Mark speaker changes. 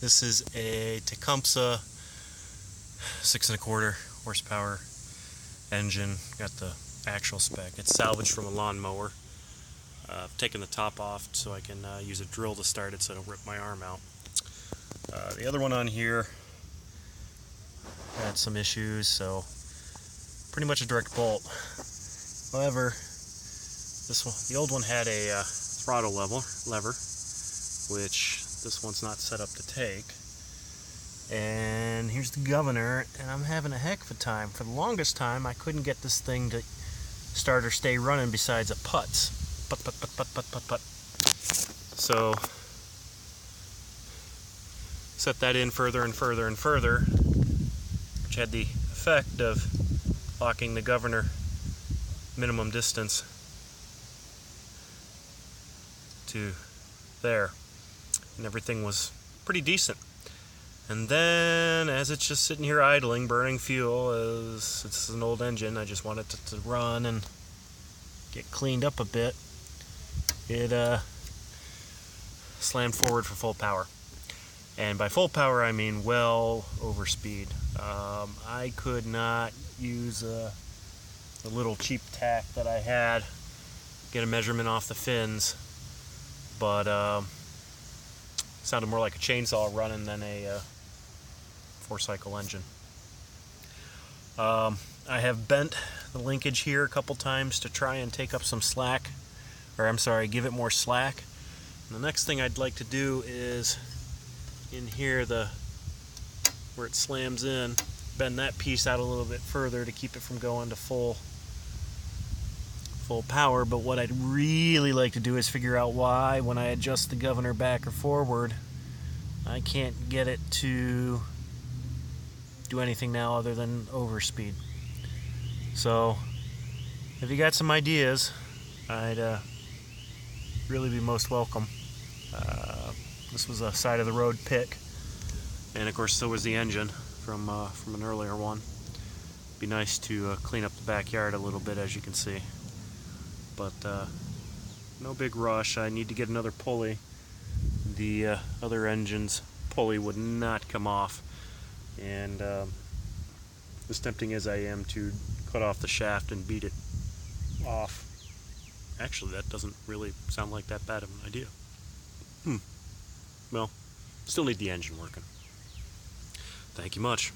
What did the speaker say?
Speaker 1: This is a Tecumsah 6.25 horsepower engine. Got the actual spec. It's salvaged from a lawnmower. I've taken the top off so I can use a drill to start it so I don't rip my arm out. The other one on here had some issues, so pretty much a direct bolt. However, this one, the old one had a throttle lever, which this one's not set up to take. And here's the governor, and I'm having a heck of a time. For the longest time, I couldn't get this thing to start or stay running besides a putz. Put. So, set that in further and further and further, which had the effect of locking the governor minimum distance to there, and everything was pretty decent. And then, as it's just sitting here idling, burning fuel, as it's an old engine, I just wanted it to run and get cleaned up a bit. It slammed forward for full power. And by full power, I mean well over speed. I could not use the little cheap tack that I had, get a measurement off the fins, but sounded more like a chainsaw running than a 4-cycle engine. I have bent the linkage here a couple times to try and take up some slack, or I'm sorry, give it more slack. And the next thing I'd like to do is in here, where it slams in, bend that piece out a little bit further to keep it from going to full power. But what I'd really like to do is figure out why, when I adjust the governor back or forward, I can't get it to do anything now other than overspeed. So if you got some ideas, I'd really be most welcome. This was a side of the road pick, and of course so was the engine from an earlier one. Be nice to clean up the backyard a little bit, as you can see, but no big rush. I need to get another pulley. The other engine's pulley would not come off, and as tempting as I am to cut off the shaft and beat it off, actually that doesn't really sound like that bad of an idea. Well, still need the engine working. Thank you much.